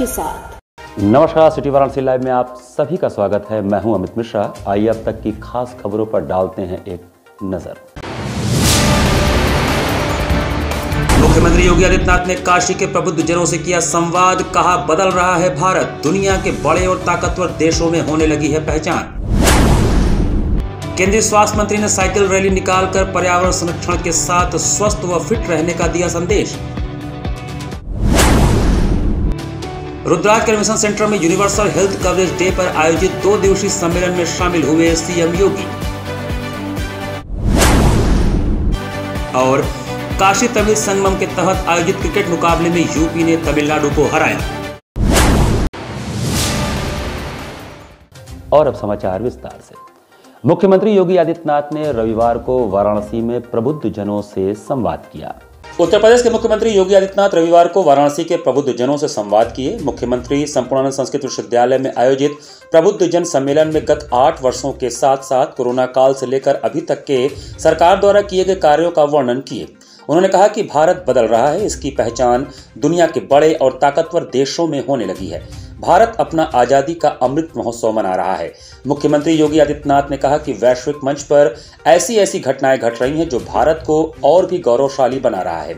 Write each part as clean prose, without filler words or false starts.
के साथ। नमस्कार, सिटी वाराणसी लाइव में आप सभी का स्वागत है। मैं हूं अमित मिश्रा। आइए अब तक की खास खबरों पर डालते हैं एक नजर। मुख्यमंत्री योगी आदित्यनाथ ने काशी के प्रबुद्ध जनों से किया संवाद। कहा, बदल रहा है भारत, दुनिया के बड़े और ताकतवर देशों में होने लगी है पहचान। केंद्रीय स्वास्थ्य मंत्री ने साइकिल रैली निकालकर पर्यावरण संरक्षण के साथ स्वस्थ व फिट रहने का दिया संदेश। रुद्राक्ष कन्वेंशन सेंटर में यूनिवर्सल हेल्थ कवरेज डे पर आयोजित 2 दिवसीय सम्मेलन में शामिल हुए सीएम योगी। और काशी तमिल संगमम के तहत आयोजित क्रिकेट मुकाबले में यूपी ने तमिलनाडु को हराया। और अब समाचार विस्तार से। मुख्यमंत्री योगी आदित्यनाथ ने रविवार को वाराणसी में प्रबुद्ध जनों से संवाद किया। उत्तर प्रदेश के मुख्यमंत्री योगी आदित्यनाथ रविवार को वाराणसी के प्रबुद्ध जनों से संवाद किए। मुख्यमंत्री संपूर्णानंद संस्कृत विश्वविद्यालय में आयोजित प्रबुद्ध जन सम्मेलन में गत 8 वर्षों के साथ साथ कोरोना काल से लेकर अभी तक के सरकार द्वारा किए गए कार्यों का वर्णन किए। उन्होंने कहा कि भारत बदल रहा है, इसकी पहचान दुनिया के बड़े और ताकतवर देशों में होने लगी है। भारत अपना आजादी का अमृत महोत्सव मना रहा है। मुख्यमंत्री योगी आदित्यनाथ ने कहा कि वैश्विक मंच पर ऐसी घटनाएं घट रही हैं जो भारत को और भी गौरवशाली बना रहा है।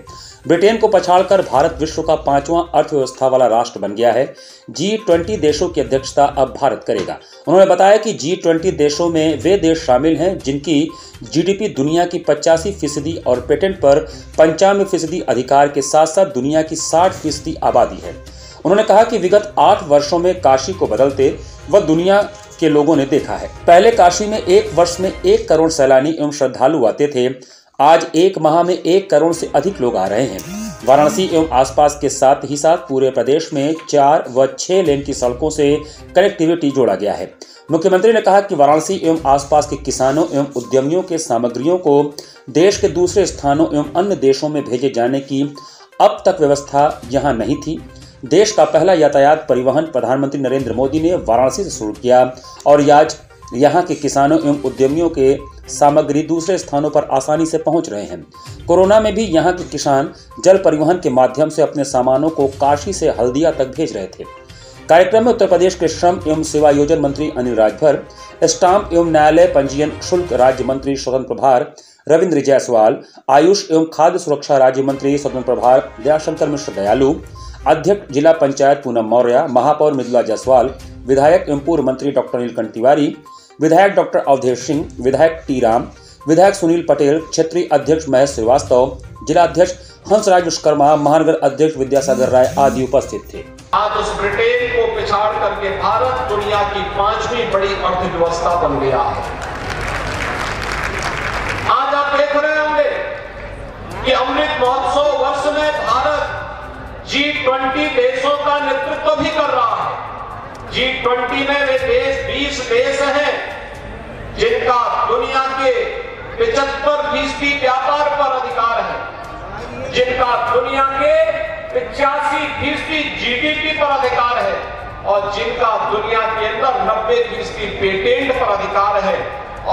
ब्रिटेन को पछाड़कर भारत विश्व का 5वां अर्थव्यवस्था वाला राष्ट्र बन गया है। G20 देशों की अध्यक्षता अब भारत करेगा। उन्होंने बताया कि G20 देशों में वे देश शामिल हैं जिनकी जीडीपी दुनिया की 85% और पेटेंट पर 95% अधिकार के साथ साथ दुनिया की 60% आबादी है। उन्होंने कहा कि विगत 8 वर्षों में काशी को बदलते वह दुनिया के लोगों ने देखा है। पहले काशी में 1 वर्ष में 1 करोड़ सैलानी एवं श्रद्धालु आते थे। आज 1 माह में 1 करोड़ से अधिक लोग आ रहे हैं। वाराणसी एवं आसपास के साथ ही साथ पूरे प्रदेश में 4 व 6 लेन की सड़कों से कनेक्टिविटी जोड़ा गया है। मुख्यमंत्री ने कहा कि वाराणसी एवं आसपास के किसानों एवं उद्यमियों के सामग्रियों को देश के दूसरे स्थानों एवं अन्य देशों में भेजे जाने की अब तक व्यवस्था यहाँ नहीं थी। देश का पहला यातायात परिवहन प्रधानमंत्री नरेंद्र मोदी ने वाराणसी से शुरू किया और आज यहाँ के किसानों एवं उद्यमियों के सामग्री दूसरे स्थानों पर आसानी से पहुँच रहे हैं। कोरोना में भी यहाँ के किसान जल परिवहन के माध्यम से अपने सामानों को काशी से हल्दिया तक भेज रहे थे। कार्यक्रम में उत्तर प्रदेश के श्रम एवं सेवायोजन मंत्री अनिल राजभर, स्टाम्प एवं न्यायालय पंजीयन शुल्क राज्य मंत्री स्वतंत्र प्रभार रविंद्र जायसवाल, आयुष एवं खाद्य सुरक्षा राज्य मंत्री स्वतंत्र प्रभार दयाशंकर मिश्र दयालु, अध्यक्ष जिला पंचायत पूनम मौर्य, महापौर मृदुला जायसवाल, विधायक एवं पूर्व मंत्री डॉक्टर नीलकंठ तिवारी, विधायक डॉक्टर अवधेश सिंह, विधायक टी राम, विधायक सुनील पटेल, क्षेत्रीय अध्यक्ष महेश श्रीवास्तव, जिला अध्यक्ष हंसराज विश्वकर्मा, महानगर अध्यक्ष विद्यासागर राय आदि उपस्थित थे। आज उस ब्रिटेन को पिछाड़ करके भारत दुनिया की 5वीं बड़ी अर्थव्यवस्था बन गया है। आज आप देख रहे होंगे कि अमृत महोत्सव वर्ष में भारत G20 देशों का नेतृत्व भी कर रहा है। G20 में वे देश 20 देश हैं जिनका दुनिया के 75% व्यापार पर अधिकार है, जिनका दुनिया के 85% जीडीपी पर अधिकार है और जिनका दुनिया के अंदर 90% पेटेंट पर अधिकार है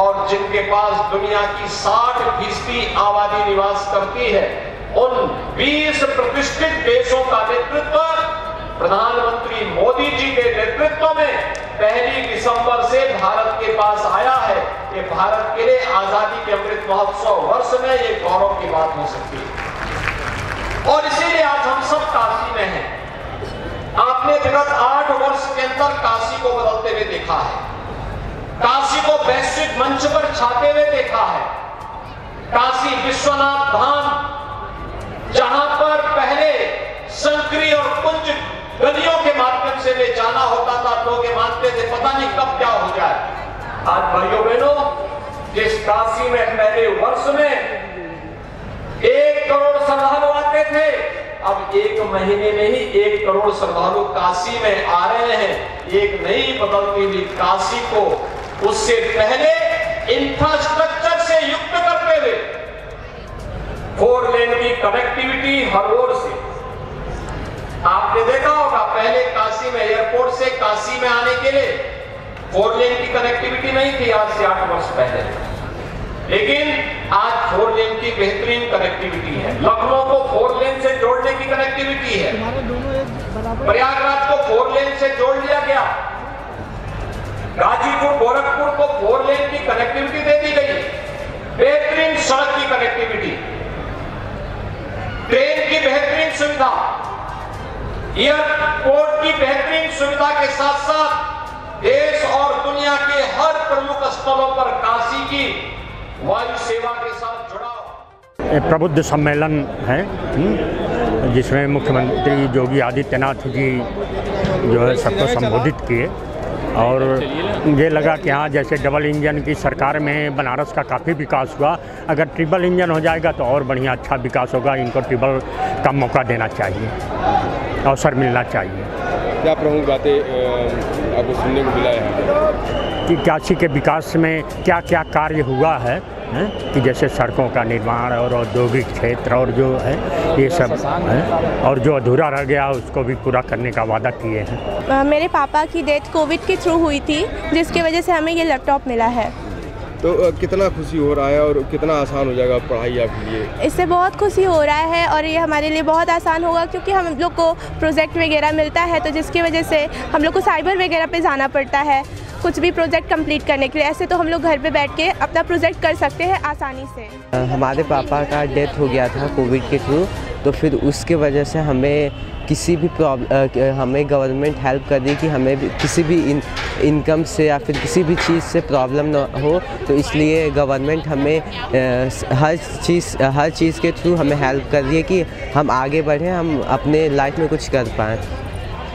और जिनके पास दुनिया की 60% आबादी निवास करती है। उन 20 प्रतिष्ठित देशों का नेतृत्व प्रधानमंत्री मोदी जी के नेतृत्व में 1 दिसंबर से भारत के पास आया है। ये भारत के लिए आजादी के अमृत महोत्सव वर्ष में ये गौरव की बात हो सकती है और इसीलिए आज हम सब काशी में हैं। आपने विगत 8 वर्ष के अंदर काशी को बदलते हुए देखा है, काशी को वैश्विक मंच पर छाते हुए देखा है। काशी विश्वनाथ धाम, जहां पर पहले संकरी और कुंज गलियों के माध्यम से ले जाना होता था, लोग मानते थे पता नहीं कब क्या हो जाए। आज भाइयों बहनों, जिस काशी में पहले वर्ष में 1 करोड़ श्रद्धालु आते थे, अब 1 महीने में ही 1 करोड़ श्रद्धालु काशी में आ रहे हैं। एक नई बदलती हुई काशी को उससे पहले इंफ्रास्ट्रक्चर से युक्त करते हुए 4 लेन की कनेक्टिविटी हर ओर से। आपने देखा होगा पहले काशी में एयरपोर्ट से काशी में आने के लिए 4 लेन की कनेक्टिविटी नहीं थी। आज से 8 वर्ष पहले लेकिन आज 4 लेन की बेहतरीन कनेक्टिविटी है, लखनऊ को 4 लेन से जोड़ने की कनेक्टिविटी है, प्रयागराज को 4 लेन से जोड़ लिया गया, गाजीपुर गोरखपुर को 4 लेन की कनेक्टिविटी दे दी गई, बेहतरीन सड़क की कनेक्टिविटी, ट्रेन की बेहतरीन सुविधा, एयरपोर्ट की बेहतरीन सुविधा के साथ साथ देश और दुनिया के हर प्रमुख स्थलों पर काशी की वायु सेवा के साथ जुड़ाव। प्रबुद्ध सम्मेलन है जिसमें मुख्यमंत्री योगी आदित्यनाथ जी जो है सबको संबोधित किए और मुझे लगा कि हाँ, जैसे डबल इंजन की सरकार में बनारस का काफ़ी विकास हुआ, अगर ट्रिपल इंजन हो जाएगा तो और बढ़िया अच्छा विकास होगा। इनको ट्रिपल का मौका देना चाहिए, अवसर मिलना चाहिए। क्या प्रमुख बातें आपको सुनने को मिला है कि काशी के विकास में क्या क्या कार्य हुआ है, कि जैसे सड़कों का निर्माण और औद्योगिक क्षेत्र और जो है ये सब है, और जो अधूरा रह गया उसको भी पूरा करने का वादा किए हैं। मेरे पापा की डेथ कोविड के थ्रू हुई थी, जिसकी वजह से हमें ये लैपटॉप मिला है। तो कितना खुशी हो रहा है और कितना आसान हो जाएगा पढ़ाई आपके लिए? इससे बहुत खुशी हो रहा है और ये हमारे लिए बहुत आसान होगा, क्योंकि हम लोग को प्रोजेक्ट वगैरह मिलता है, तो जिसकी वजह से हम लोग को साइबर वगैरह पे जाना पड़ता है कुछ भी प्रोजेक्ट कंप्लीट करने के लिए। ऐसे तो हम लोग घर पे बैठ के अपना प्रोजेक्ट कर सकते हैं आसानी से। हमारे पापा का डेथ हो गया था कोविड के थ्रू, तो फिर उसके वजह से हमें किसी भी हमें गवर्नमेंट हेल्प कर दी कि हमें भी किसी भी इनकम से या फिर किसी भी चीज़ से प्रॉब्लम ना हो, तो इसलिए गवर्नमेंट हमें हर चीज़ के थ्रू हमें हेल्प कर रही है कि हम आगे बढ़ें, हम अपने लाइफ में कुछ कर पाएँ।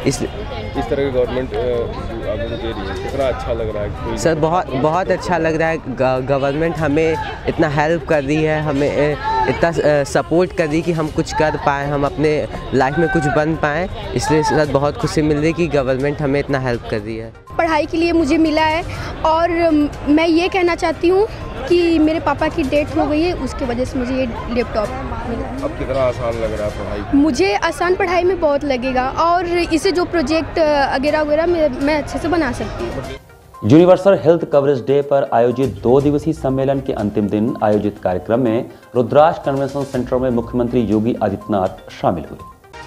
इस तरह की गवर्नमेंट आपको दे रही है, कितना अच्छा लग रहा है सर? बहुत अच्छा लग रहा है। गवर्नमेंट हमें इतना हेल्प कर रही है, हमें इतना सपोर्ट कर रही कि हम कुछ कर पाएँ, हम अपने लाइफ में कुछ बन पाएँ। इसलिए सर बहुत खुशी मिल रही है कि गवर्नमेंट हमें इतना हेल्प कर रही है। पढ़ाई के लिए मुझे मिला है और मैं ये कहना चाहती हूँ कि मेरे पापा की डेथ हो गई है, उसके वजह से मुझे ये लैपटॉप मिला। अब कितना आसान लग रहा है पढ़ाई? मुझे आसान पढ़ाई में बहुत लगेगा और इसे जो प्रोजेक्ट वगैरह मैं अच्छे से बना सकती हूँ। यूनिवर्सल हेल्थ कवरेज डे पर आयोजित 2 दिवसीय सम्मेलन के अंतिम दिन आयोजित कार्यक्रम में रुद्राक्ष कन्वेंशन सेंटर में मुख्यमंत्री योगी आदित्यनाथ शामिल हुए।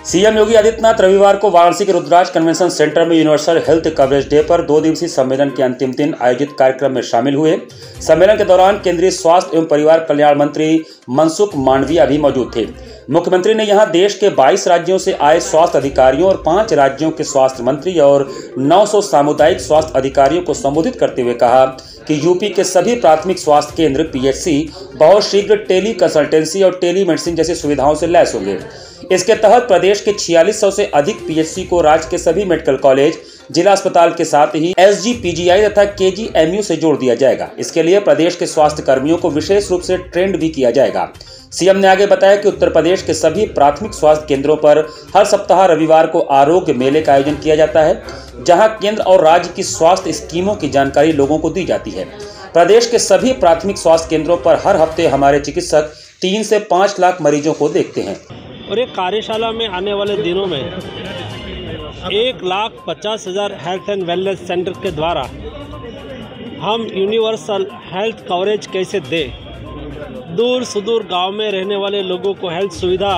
सीएम योगी आदित्यनाथ रविवार को वाराणसी के रुद्राक्ष कन्वेंशन सेंटर में यूनिवर्सल हेल्थ कवरेज डे पर 2 दिवसीय सम्मेलन के अंतिम दिन आयोजित कार्यक्रम में शामिल हुए। सम्मेलन के दौरान केंद्रीय स्वास्थ्य एवं परिवार कल्याण मंत्री मनसुख मांडविया भी मौजूद थे। मुख्यमंत्री ने यहां देश के 22 राज्यों से आए स्वास्थ्य अधिकारियों और 5 राज्यों के स्वास्थ्य मंत्री और 900 सामुदायिक स्वास्थ्य अधिकारियों को संबोधित करते हुए कहा कि यूपी के सभी प्राथमिक स्वास्थ्य केंद्र पीएचसी बहुत शीघ्र टेली कंसल्टेंसी और टेली मेडिसिन जैसी सुविधाओं से लैस होंगे। इसके तहत प्रदेश के 4600 से अधिक पीएचसी को राज्य के सभी मेडिकल कॉलेज, जिला अस्पताल के साथ ही एसजीपीजीआई तथा केजीएमयू से जोड़ दिया जाएगा। इसके लिए प्रदेश के स्वास्थ्य कर्मियों को विशेष रूप से ट्रेंड भी किया जाएगा। सीएम ने आगे बताया कि उत्तर प्रदेश के सभी प्राथमिक स्वास्थ्य केंद्रों पर हर सप्ताह रविवार को आरोग्य मेले का आयोजन किया जाता है, जहां केंद्र और राज्य की स्वास्थ्य स्कीमों की जानकारी लोगों को दी जाती है। प्रदेश के सभी प्राथमिक स्वास्थ्य केंद्रों पर हर हफ्ते हमारे चिकित्सक 3 से 5 लाख मरीजों को देखते हैं। और एक कार्यशाला में आने वाले दिनों में 1,50,000 हेल्थ एंड वेलनेस सेंटर के द्वारा हम यूनिवर्सल हेल्थ कवरेज कैसे दें, दूर सुदूर गांव में रहने वाले लोगों को हेल्थ सुविधा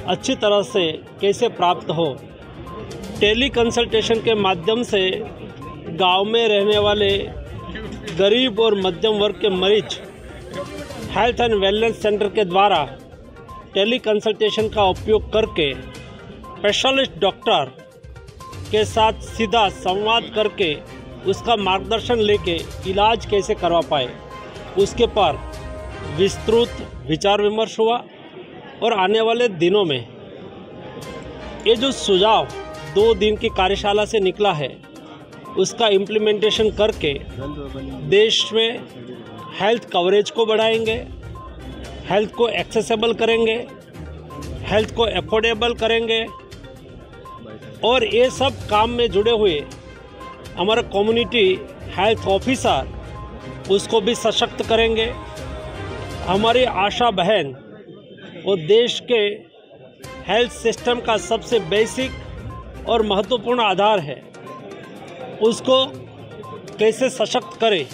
अच्छी तरह से कैसे प्राप्त हो, टेली कंसल्टेशन के माध्यम से गांव में रहने वाले गरीब और मध्यम वर्ग के मरीज हेल्थ एंड वेलनेस सेंटर के द्वारा टेली कंसल्टेशन का उपयोग करके स्पेशलिस्ट डॉक्टर के साथ सीधा संवाद करके उसका मार्गदर्शन लेके इलाज कैसे करवा पाए, उसके पर विस्तृत विचार विमर्श हुआ। और आने वाले दिनों में ये जो सुझाव 2 दिन की कार्यशाला से निकला है, उसका इम्प्लीमेंटेशन करके देश में हेल्थ कवरेज को बढ़ाएंगे, हेल्थ को एक्सेसिबल करेंगे, हेल्थ को अफोर्डेबल करेंगे और ये सब काम में जुड़े हुए हमारा कम्युनिटी हेल्थ ऑफिसर उसको भी सशक्त करेंगे। हमारी आशा बहन वो देश के हेल्थ सिस्टम का सबसे बेसिक और महत्वपूर्ण आधार है, उसको कैसे सशक्त करें,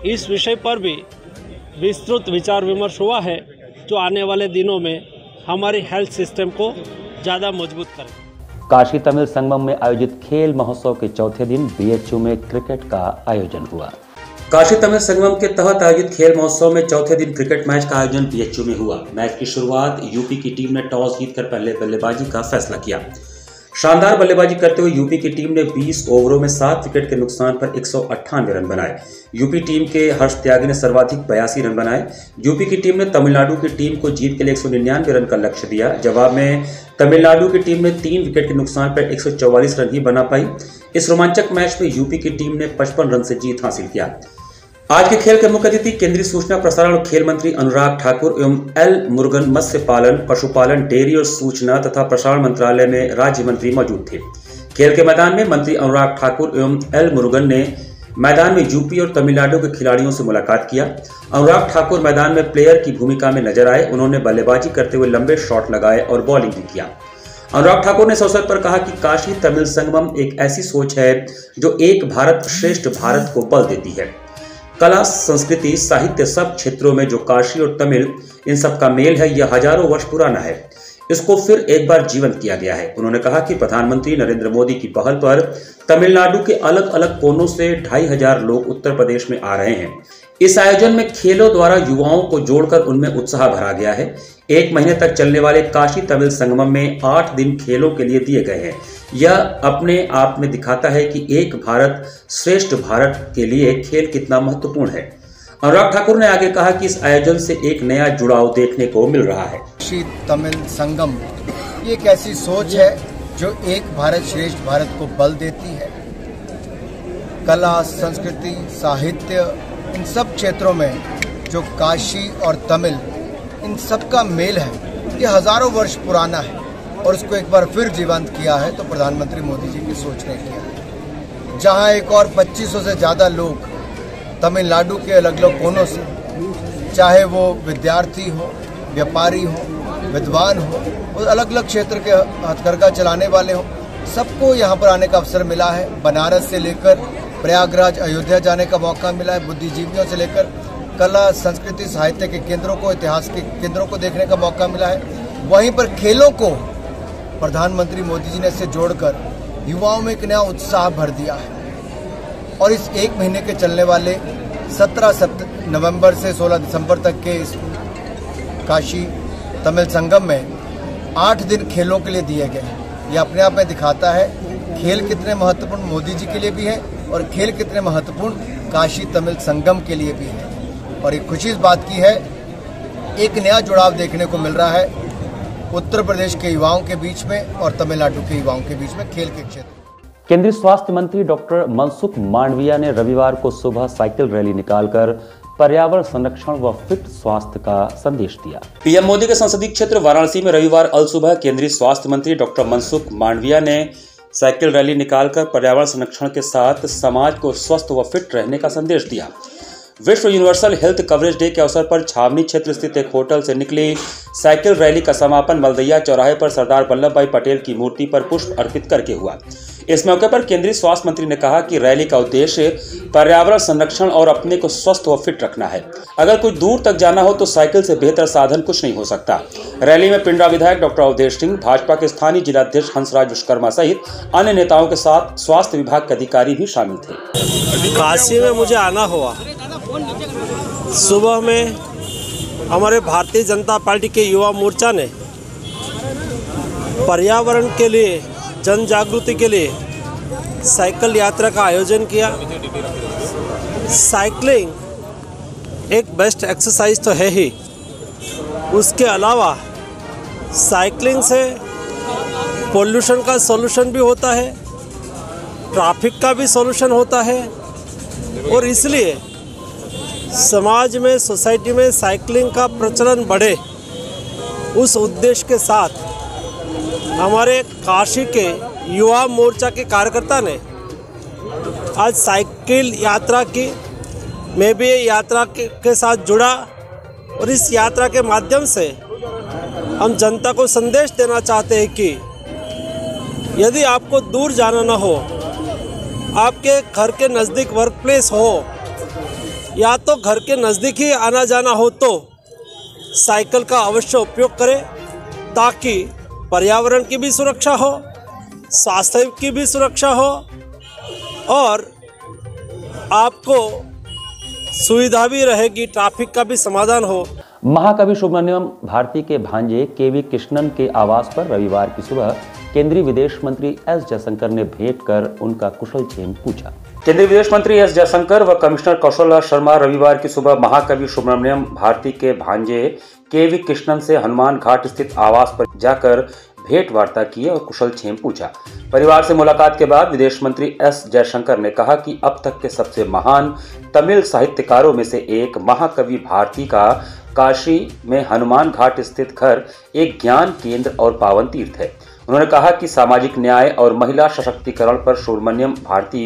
इस विषय पर भी विस्तृत विचार विमर्श हुआ है जो आने वाले दिनों में हमारी हेल्थ सिस्टम को ज़्यादा मजबूत करे। काशी तमिल संगमम में आयोजित खेल महोत्सव के चौथे दिन बीएचयू में क्रिकेट का आयोजन हुआ। काशी तमिल संगमम के तहत आयोजित खेल महोत्सव में चौथे दिन क्रिकेट मैच का आयोजन बीएचयू में हुआ। मैच की शुरुआत यूपी की टीम ने टॉस जीतकर पहले बल्लेबाजी का फैसला किया। शानदार बल्लेबाजी करते हुए यूपी की टीम ने 20 ओवरों में 7 विकेट के नुकसान पर 198 रन बनाए। यूपी टीम के हर्ष त्यागी ने सर्वाधिक 82 रन बनाए। यूपी की टीम ने तमिलनाडु की टीम को जीत के लिए 199 रन का लक्ष्य दिया। जवाब में तमिलनाडु की टीम ने 3 विकेट के नुकसान पर 144 रन ही बना पाई। इस रोमांचक मैच में यूपी की टीम ने 55 रन से जीत हासिल किया। आज के खेल के मुख्य अतिथि केंद्रीय सूचना प्रसारण और खेल मंत्री अनुराग ठाकुर एवं एल मुरुगन मत्स्य पालन, पशुपालन, डेयरी और सूचना तथा प्रसारण मंत्रालय में राज्य मंत्री मौजूद थे। खेल के मैदान में मंत्री अनुराग ठाकुर एवं एल मुरुगन ने मैदान में यूपी और तमिलनाडु के खिलाड़ियों से मुलाकात किया। अनुराग ठाकुर मैदान में प्लेयर की भूमिका में नजर आए। उन्होंने बल्लेबाजी करते हुए लंबे शॉट लगाए और बॉलिंग भी किया। अनुराग ठाकुर ने इस अवसर पर कहा कि काशी तमिल संगमम एक ऐसी सोच है जो एक भारत श्रेष्ठ भारत को बल देती है। कला, संस्कृति, साहित्य सब क्षेत्रों में जो काशी और तमिल इन सब का मेल है, यह हजारों वर्ष पुराना है। इसको फिर एक बार जीवंत किया गया है। उन्होंने कहा कि प्रधानमंत्री नरेंद्र मोदी की पहल पर तमिलनाडु के अलग अलग कोनों से 2500 लोग उत्तर प्रदेश में आ रहे हैं। इस आयोजन में खेलों द्वारा युवाओं को जोड़कर उनमें उत्साह भरा गया है। 1 महीने तक चलने वाले काशी तमिल संगमम में 8 दिन खेलों के लिए दिए गए हैं। यह अपने आप में दिखाता है कि एक भारत श्रेष्ठ भारत के लिए खेल कितना महत्वपूर्ण है। अनुराग ठाकुर ने आगे कहा कि इस आयोजन से एक नया जुड़ाव देखने को मिल रहा है। काशी तमिल संगम ये एक ऐसी सोच है जो एक भारत श्रेष्ठ भारत को बल देती है। कला, संस्कृति, साहित्य इन सब क्षेत्रों में जो काशी और तमिल इन सब का मेल है, ये हजारों वर्ष पुराना है और उसको एक बार फिर जीवंत किया है तो प्रधानमंत्री मोदी जी की सोच ने किया। जहां एक और 2500 से ज़्यादा लोग तमिलनाडु के अलग अलग कोनों से, चाहे वो विद्यार्थी हो, व्यापारी हो, विद्वान हो, वो अलग अलग क्षेत्र के हथकरघा चलाने वाले हो, सबको यहाँ पर आने का अवसर मिला है। बनारस से लेकर प्रयागराज, अयोध्या जाने का मौका मिला है। बुद्धिजीवियों से लेकर कला, संस्कृति, साहित्य के केंद्रों को, इतिहास के केंद्रों को देखने का मौका मिला है। वहीं पर खेलों को प्रधानमंत्री मोदी जी ने इससे जोड़कर युवाओं में एक नया उत्साह भर दिया है। और इस 1 महीने के चलने वाले 17 नवंबर से 16 दिसंबर तक के इस काशी तमिल संगम में 8 दिन खेलों के लिए दिए गए हैं। ये अपने आप में दिखाता है खेल कितने महत्वपूर्ण मोदी जी के लिए भी है और खेल कितने महत्वपूर्ण काशी तमिल संगम के लिए भी है। और एक खुशी इस बात की है, एक नया जुड़ाव देखने को मिल रहा है उत्तर प्रदेश के युवाओं के बीच में और तमिलनाडु के युवाओं के बीच में खेल के क्षेत्र। केंद्रीय स्वास्थ्य मंत्री डॉक्टर मनसुख मांडविया ने रविवार को सुबह साइकिल रैली निकालकर पर्यावरण संरक्षण व फिट स्वास्थ्य का संदेश दिया। पीएम मोदी के संसदीय क्षेत्र वाराणसी में रविवार अल सुबह केंद्रीय स्वास्थ्य मंत्री डॉक्टर मनसुख मांडविया ने साइकिल रैली निकालकर पर्यावरण संरक्षण के साथ समाज को स्वस्थ व फिट रहने का संदेश दिया। विश्व यूनिवर्सल हेल्थ कवरेज डे के अवसर पर छावनी क्षेत्र स्थित एक होटल से निकली साइकिल रैली का समापन मलदैया चौराहे पर सरदार वल्लभ भाई पटेल की मूर्ति पर पुष्प अर्पित करके हुआ। इस मौके पर केंद्रीय स्वास्थ्य मंत्री ने कहा कि रैली का उद्देश्य पर्यावरण संरक्षण और अपने को स्वस्थ व फिट रखना है। अगर कुछ दूर तक जाना हो तो साइकिल से बेहतर साधन कुछ नहीं हो सकता। रैली में पिंडरा विधायक डॉक्टर अवधेश सिंह, भाजपा के स्थानीय जिलाध्यक्ष हंसराज विश्वकर्मा सहित अन्य नेताओं के साथ स्वास्थ्य विभाग के अधिकारी भी शामिल थे। काशी में मुझे आना हुआ। सुबह में हमारे भारतीय जनता पार्टी के युवा मोर्चा ने पर्यावरण के लिए, जन जागृति के लिए साइकिल यात्रा का आयोजन किया। साइकिलिंग एक बेस्ट एक्सरसाइज तो है ही, उसके अलावा साइकिलिंग से पोल्यूशन का सॉल्यूशन भी होता है, ट्रैफिक का भी सॉल्यूशन होता है और इसलिए समाज में, सोसाइटी में साइकिलिंग का प्रचलन बढ़े, उस उद्देश्य के साथ हमारे काशी के युवा मोर्चा के कार्यकर्ता ने आज साइकिल यात्रा की। मैं भी यात्रा के साथ जुड़ा और इस यात्रा के माध्यम से हम जनता को संदेश देना चाहते हैं कि यदि आपको दूर जाना ना हो, आपके घर के नज़दीक वर्क प्लेस हो, या तो घर के नज़दीक ही आना जाना हो तो साइकिल का अवश्य उपयोग करें, ताकि पर्यावरण की भी सुरक्षा हो, स्वास्थ्य की भी सुरक्षा हो और आपको सुविधा भी रहेगी, ट्रैफिक का भी समाधान हो। महाकवि सुब्रमण्यम भारती के भांजे केवी कृष्णन के आवास पर रविवार की सुबह केंद्रीय विदेश मंत्री एस जयशंकर ने भेंट कर उनका कुशलक्षेम पूछा। केंद्रीय विदेश मंत्री एस जयशंकर व कमिश्नर कौशल शर्मा रविवार की सुबह महाकवि सुब्रमण्यम भारती के भांजे केवी कृष्णन से हनुमान घाट स्थित आवास पर जाकर भेंट वार्ता की और कुशलक्षेम पूछा। परिवार से मुलाकात के बाद विदेश मंत्री एस जयशंकर ने कहा कि अब तक के सबसे महान तमिल साहित्यकारों में से एक महाकवि भारती का काशी में हनुमान घाट स्थित घर एक ज्ञान केंद्र और पावन तीर्थ है। उन्होंने कहा कि सामाजिक न्याय और महिला सशक्तिकरण पर सुब्रमण्यम भारती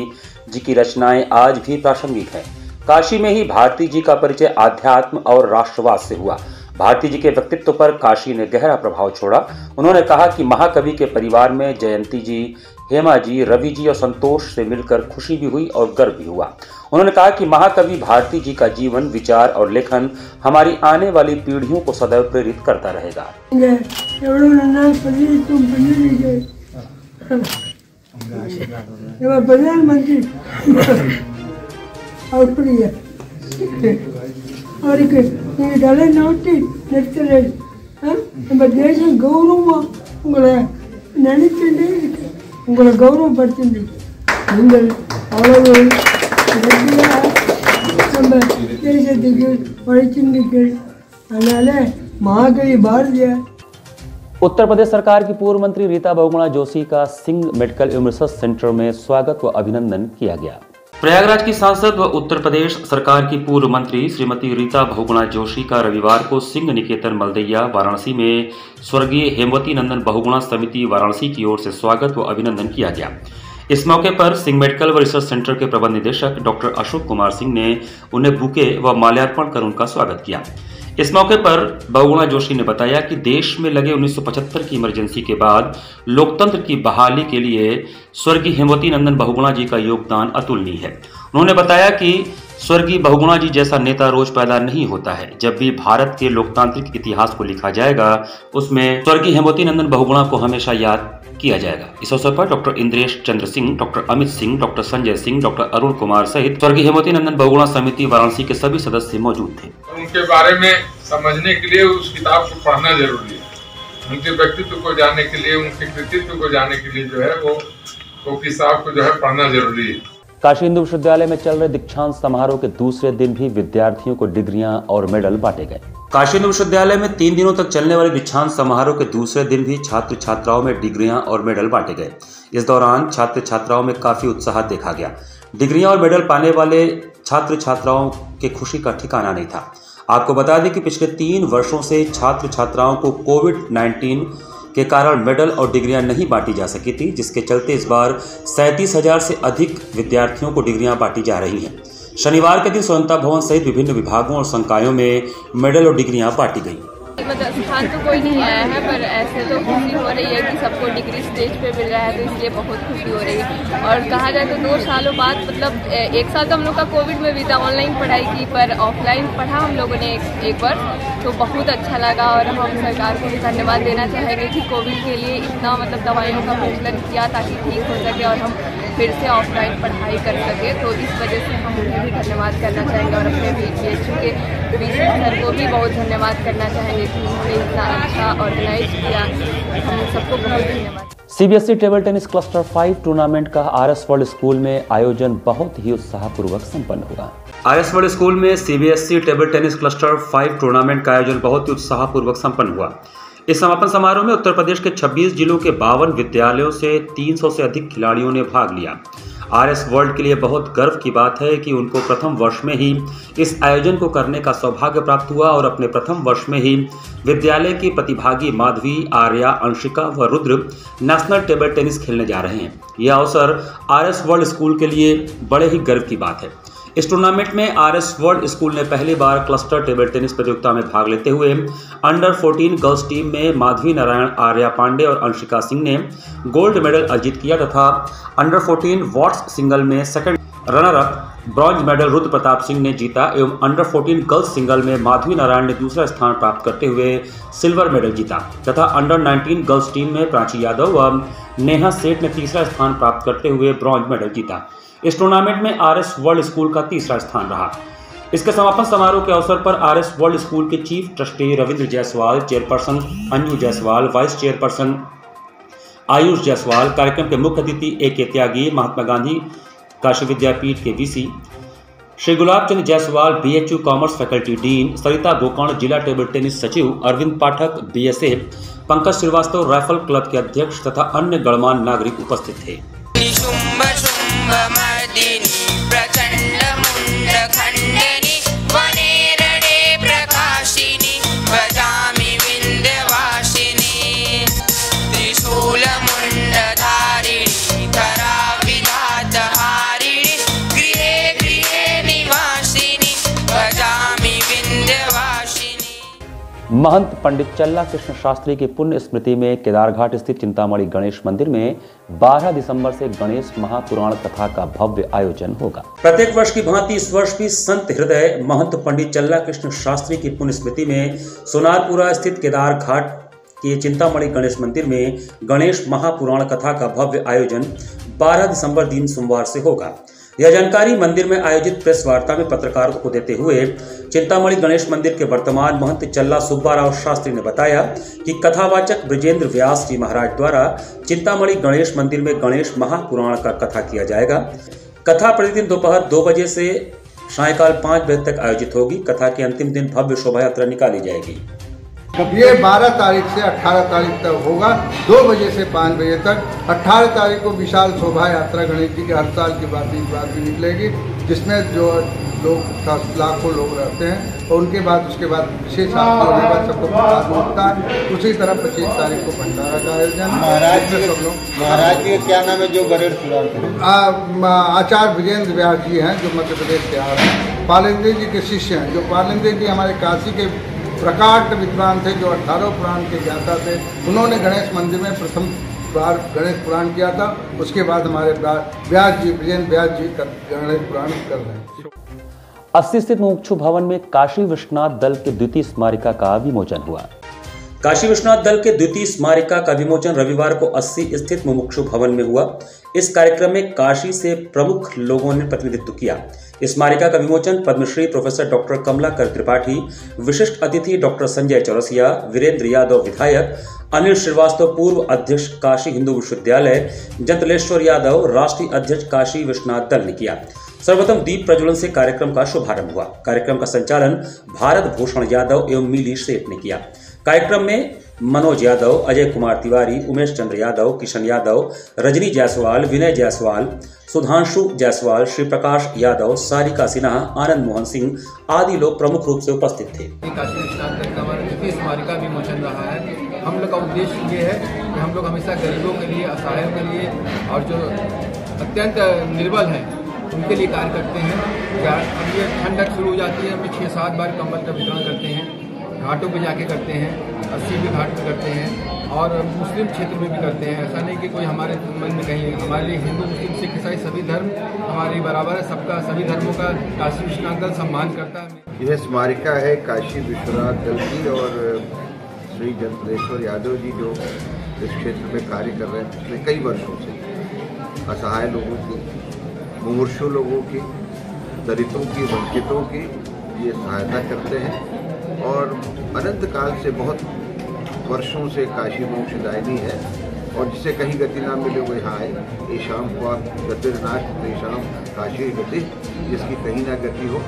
जी की रचनाएं आज भी प्रासंगिक हैं। काशी में ही भारती जी का परिचय आध्यात्म और राष्ट्रवाद से हुआ। भारती जी के व्यक्तित्व पर काशी ने गहरा प्रभाव छोड़ा। उन्होंने कहा कि महाकवि के परिवार में जयंती जी, हेमा जी, रवि जी और संतोष से मिलकर खुशी भी हुई और गर्व भी हुआ। उन्होंने कहा कि महाकवि भारती जी का जीवन, विचार और लेखन हमारी आने वाली पीढ़ियों को सदैव प्रेरित करता रहेगा। உங்களை கௌரவப்படுத்தி நீங்கள் அவ்வளவு நம்ம தேசத்துக்கு உழைச்சிருந்தீர்கள், அதனால महाकवि भारती। उत्तर प्रदेश सरकार की पूर्व मंत्री रीता बहुगुणा जोशी का सिंह मेडिकल एवं रिसर्च सेंटर में स्वागत व अभिनंदन किया गया। प्रयागराज की सांसद व उत्तर प्रदेश सरकार की पूर्व मंत्री श्रीमती रीता बहुगुणा जोशी का रविवार को सिंह निकेतन मलदैया वाराणसी में स्वर्गीय हेमवती नंदन बहुगुणा समिति वाराणसी की ओर से स्वागत व अभिनंदन किया गया। इस मौके पर सिंह मेडिकल व रिसर्च सेंटर के प्रबंध निदेशक डॉक्टर अशोक कुमार सिंह ने उन्हें बुके व माल्यार्पण कर उनका स्वागत किया। इस मौके पर बहुगुणा जोशी ने बताया कि देश में लगे 1975 की इमरजेंसी के बाद लोकतंत्र की बहाली के लिए स्वर्गीय हेमवती नंदन बहुगुणा जी का योगदान अतुलनीय है। उन्होंने बताया कि स्वर्गीय बहुगुणा जी जैसा नेता रोज पैदा नहीं होता है। जब भी भारत के लोकतांत्रिक इतिहास को लिखा जाएगा, उसमें स्वर्गीय हेमवती नंदन बहुगुणा को हमेशा याद किया जाएगा। इस अवसर पर doctor Indresh Chandra Singh, doctor Amit Singh, doctor Sanjay Singh, doctor Arun Kumar सहित स्वर्गीय हेमवती नंदन बहुगुणा समिति वाराणसी के सभी सदस्य मौजूद थे। उनके बारे में समझने के लिए उस किताब को पढ़ना जरूरी है। उनके व्यक्तित्व को जानने के लिए, उनके कृतित्व को जानने के लिए जो है वो किताब को जो है पढ़ना जरूरी है। काशी हिंदू विश्वविद्यालय में चल रहे दीक्षांत समारोह के दूसरे दिन भी विद्यार्थियों को डिग्रियां और मेडल बांटे गए। काशी हिंदू विश्वविद्यालय में 3 दिनों तक चलने वाले दीक्षांत समारोह के दूसरे दिन भी छात्र छात्राओं में डिग्रियां और मेडल बांटे गए। इस दौरान छात्र छात्राओं में काफी उत्साह देखा गया। डिग्रियां और मेडल पाने वाले छात्र छात्राओं के खुशी का ठिकाना नहीं था। आपको बता दें कि पिछले 3 वर्षों से छात्र छात्राओं को कोविड-19 के कारण मेडल और डिग्रियां नहीं बांटी जा सकी थी, जिसके चलते इस बार 37,000 से अधिक विद्यार्थियों को डिग्रियां बांटी जा रही हैं। शनिवार के दिन स्वतंत्रता भवन सहित विभिन्न विभागों और संकायों में मेडल और डिग्रियां बांटी गई। मतलब स्थान तो कोई नहीं आया है, पर ऐसे तो खुशी हो रही है कि सबको डिग्री स्टेज पे मिल रहा है, तो इसलिए बहुत खुशी हो रही है। और कहा जाए तो 2 सालों बाद, मतलब 1 साल तो हम लोग का कोविड में बीता, ऑनलाइन पढ़ाई की, पर ऑफलाइन पढ़ा हम लोगों ने एक बार, तो बहुत अच्छा लगा। और हम सरकार को भी धन्यवाद देना चाहेंगे कि कोविड के लिए इतना मतलब दवाइयों का प्रचलन किया ताकि ठीक हो सके और हम फिर से ऑफलाइन पढ़ाई कर सके। तो इस वजह से हम उन्हें भी धन्यवाद करना चाहेंगे और अपने BHU के VC सर को भी बहुत धन्यवाद करना चाहेंगे कि उन्होंने इतना अच्छा ऑर्गेनाइज किया। हम सबको बहुत धन्यवाद। CBSE table tennis cluster 5 tournament का RS वर्ल्ड स्कूल में आयोजन बहुत ही उत्साहपूर्वक संपन्न हुआ। RS वर्ल्ड स्कूल में CBSE table tennis cluster 5 tournament का आयोजन बहुत ही उत्साहपूर्वक संपन्न हुआ। इस समापन समारोह में उत्तर प्रदेश के 26 जिलों के 52 विद्यालयों से 300 से अधिक खिलाड़ियों ने भाग लिया। RS वर्ल्ड के लिए बहुत गर्व की बात है कि उनको प्रथम वर्ष में ही इस आयोजन को करने का सौभाग्य प्राप्त हुआ और अपने प्रथम वर्ष में ही विद्यालय की प्रतिभागी माधवी, आर्या, अंशिका व रुद्र नेशनल टेबल टेनिस खेलने जा रहे हैं। यह अवसर RS वर्ल्ड स्कूल के लिए बड़े ही गर्व की बात है। इस टूर्नामेंट में RS वर्ल्ड स्कूल ने पहली बार क्लस्टर टेबल टेनिस प्रतियोगिता में भाग लेते हुए अंडर 14 गर्ल्स टीम में माधवी नारायण, आर्या पांडे और अंशिका सिंह ने गोल्ड मेडल अर्जित किया तथा अंडर 14 वॉट्स सिंगल में second runner up bronze medal Rudra Pratap Singh ने जीता एवं अंडर 14 गर्ल्स सिंगल में माधवी नारायण ने दूसरा स्थान प्राप्त करते हुए सिल्वर मेडल जीता तथा अंडर 19 गर्ल्स टीम में प्राची यादव व नेहा सेठ ने तीसरा स्थान प्राप्त करते हुए ब्रॉन्ज मेडल जीता। इस टूर्नामेंट में आरएस वर्ल्ड स्कूल का तीसरा स्थान रहा। इसके समापन समारोह के अवसर पर आरएस वर्ल्ड स्कूल के chief trustee Ravindra Jaiswal, chairperson Anju Jaiswal, vice chairperson Ayush Jaiswal, कार्यक्रम के मुख्य अतिथि AK त्यागी, महात्मा गांधी काशी विद्यापीठ के VC Shri Gulab Chand Jaiswal, BHU commerce faculty dean, Sarita Gokarn जिला टेबल टेनिस सचिव, Arvind Pathak BSA, Pankaj Srivastava rifle club के अध्यक्ष तथा अन्य गणमान्य नागरिक उपस्थित थे। महंत पंडित चल्ला कृष्ण शास्त्री की पुण्य स्मृति में केदारघाट स्थित चिंतामणि गणेश मंदिर में 12 दिसंबर से गणेश महापुराण कथा का भव्य आयोजन होगा। प्रत्येक वर्ष की भांति इस वर्ष भी संत हृदय महंत पंडित चल्ला कृष्ण शास्त्री की पुण्य स्मृति में सोनारपुरा स्थित केदारघाट के चिंतामणि गणेश मंदिर में गणेश महापुराण कथा का भव्य आयोजन 12 दिसंबर दिन सोमवार से होगा। यह जानकारी मंदिर में आयोजित प्रेस वार्ता में पत्रकारों को देते हुए चिंतामणि गणेश मंदिर के वर्तमान महंत चल्ला सुब्बाराव शास्त्री ने बताया कि कथावाचक ब्रजेंद्र व्यास जी महाराज द्वारा चिंतामणि गणेश मंदिर में गणेश महापुराण का कथा किया जाएगा। कथा प्रतिदिन दोपहर 2 बजे से सायंकाल 5 बजे तक आयोजित होगी। कथा के अंतिम दिन भव्य शोभा यात्रा निकाली जाएगी। ये 12 तारीख से 18 तारीख तक होगा, 2 बजे से 5 बजे तक। 18 तारीख को विशाल शोभा यात्रा गणेश जी के हर साल की बात निकलेगी, जिसमें जो लोग लाखों लोग रहते हैं और उनके बाद उसके बाद विशेष आरती होने के बाद सबको प्रसाद मिलता है। उसी तरह 25 तारीख को भंडारा का आयोजन। महाराज जी क्या नाम है जो गणेश पुराण करें? आचार्य ब्रजेंद्र व्यास जी हैं जो मध्य प्रदेश के आ रहे हैं। पालेंद्र जी के शिष्य हैं। जो पालेंद्र जी हमारे काशी के प्रकाट विद्वान थे, जो 18 पुराण के ज्ञाता थे। उन्होंने गणेश मंदिर में प्रथम बार गणेश पुराण किया था। उसके बाद हमारे व्यास जी ब्रजेंद्र व्यास जी गणेश पुराण कर रहे हैं। 80 स्थित मुमुक्षु भवन में काशी विश्वनाथ दल के द्वितीय स्मारिका का विमोचन हुआ। काशी विश्वनाथ दल के द्वितीय स्मारिका का विमोचन रविवार को 80 स्थित मुमुक्षु भवन में हुआ। इस कार्यक्रम में काशी से प्रमुख लोगों ने प्रतिनिधित्व किया। इस स्मारिका का विमोचन पद्मश्री प्रोफेसर डॉक्टर कमलाकर त्रिपाठी, विशिष्ट अतिथि डॉक्टर संजय चौरसिया, वीरेंद्र यादव विधायक, अनिल श्रीवास्तव पूर्व अध्यक्ष काशी हिंदू विश्वविद्यालय, जंतलेश्वर यादव राष्ट्रीय अध्यक्ष काशी विश्वनाथ दल ने किया। सर्वप्रथम दीप प्रज्वलन से कार्यक्रम का शुभारंभ हुआ। कार्यक्रम का संचालन भारत भूषण यादव एवं मिली सेठ ने किया। कार्यक्रम में मनोज यादव, अजय कुमार तिवारी, उमेश चंद्र यादव, किशन यादव, रजनी जायसवाल, विनय जायसवाल, सुधांशु जायसवाल, श्री प्रकाश यादव, सारिका सिन्हा, आनंद मोहन सिंह आदि लोग प्रमुख रूप से उपस्थित थे। काशी विश्वनाथ दल का हमारा द्वितीय स्मारिका विमोचन रहा है। हम लोग का उद्देश्य ये है कि हम लोग हमेशा गरीबों के लिए, असहायों के लिए और जो अत्यंत निर्बल हैं उनके लिए कार्य करते हैं। अब ये ठंडक शुरू हो जाती है, हम 6-7 बार कंबल का वितरण करते हैं। घाटों पे जाके करते हैं, 80 भी घाट पे करते हैं और मुस्लिम क्षेत्र में भी करते हैं। ऐसा नहीं कि कोई हमारे मन में कहीं, हमारे लिए हिंदू मुस्लिम सिख ईसाई सभी धर्म हमारे बराबर है। सबका, सभी धर्मों का काशी विश्वनाथ दल सम्मान करता है। यह स्मारिका है काशी विश्वनाथ दल की और श्री जंतलेश्वर यादव जी जो इस क्षेत्र में कार्य कर रहे हैं पिछले कई वर्षों से। असहाय लोगों की, मुमूर्षु लोगों की, दलितों की, वंचितों की ये सहायता करते हैं और अनंत काल से, बहुत वर्षों से काशी मोक्षदायिनी है और जिसे कहीं गति ना मिले वो यहाँ आए। ईशाम को गतिर्नाथ ईशाम काशी गति, जिसकी कहीं ना गति हो,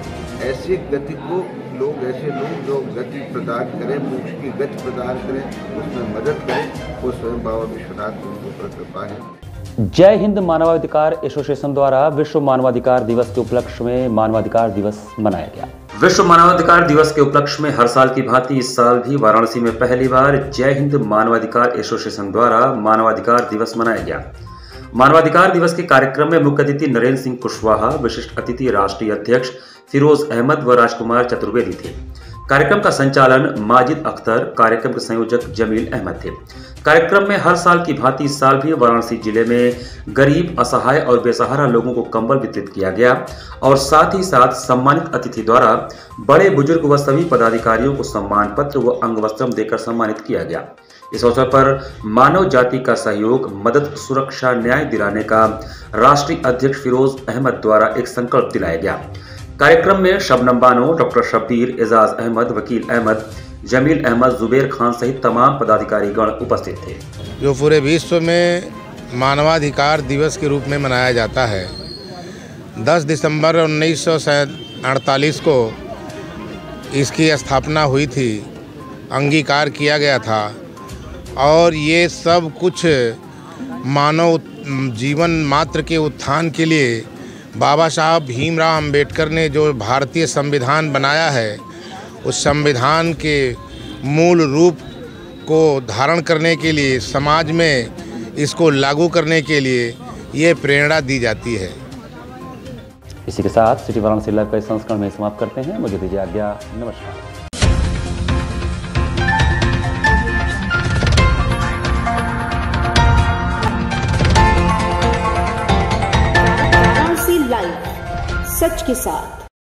ऐसी गति को लोग, ऐसे लोग जो गति प्रदान करें, मोक्ष की गति प्रदान करें, उसमें मदद करें, वो स्वयं बाबा विश्वनाथ की उनके ऊपर कृपा है। जय हिंद मानवाधिकार एसोसिएशन द्वारा विश्व मानवाधिकार दिवस के उपलक्ष्य में मानवाधिकार दिवस मनाया गया। विश्व मानवाधिकार दिवस के उपलक्ष्य में हर साल की भांति इस साल भी वाराणसी में पहली बार जय हिंद मानवाधिकार एसोसिएशन द्वारा मानवाधिकार दिवस मनाया गया। मानवाधिकार दिवस के कार्यक्रम में मुख्य अतिथि नरेंद्र सिंह कुशवाहा, विशिष्ट अतिथि राष्ट्रीय अध्यक्ष फिरोज अहमद व राजकुमार चतुर्वेदी थे। कार्यक्रम का संचालन माजिद अख्तर, कार्यक्रम के संयोजक जमील अहमद थे। कार्यक्रम में हर साल की भांति इस साल भी वाराणसी जिले में गरीब, असहाय और बेसहारा लोगों को कंबल वितरित किया गया और साथ ही साथ सम्मानित अतिथि द्वारा बड़े बुजुर्ग व सभी पदाधिकारियों को सम्मान पत्र व अंगवस्त्रम देकर सम्मानित किया गया। इस अवसर पर मानव जाति का सहयोग, मदद, सुरक्षा, न्याय दिलाने का राष्ट्रीय अध्यक्ष फिरोज अहमद द्वारा एक संकल्प दिलाया गया। कार्यक्रम में शबनम बानो, डॉक्टर शब्बीर, एजाज अहमद, वकील अहमद, जमील अहमद, जुबेर खान सहित तमाम पदाधिकारीगण उपस्थित थे। जो पूरे विश्व में मानवाधिकार दिवस के रूप में मनाया जाता है। 10 दिसंबर 1948 को इसकी स्थापना हुई थी, अंगीकार किया गया था और ये सब कुछ मानव जीवन मात्र के उत्थान के लिए बाबा साहब भीमराव अंबेडकर ने जो भारतीय संविधान बनाया है, उस संविधान के मूल रूप को धारण करने के लिए, समाज में इसको लागू करने के लिए ये प्रेरणा दी जाती है। इसी के साथ सिटी वाराणसी लाइव का इस संस्करण में समाप्त करते हैं। मुझे दीजिए आज्ञा। नमस्कार। लाइव, सच के साथ।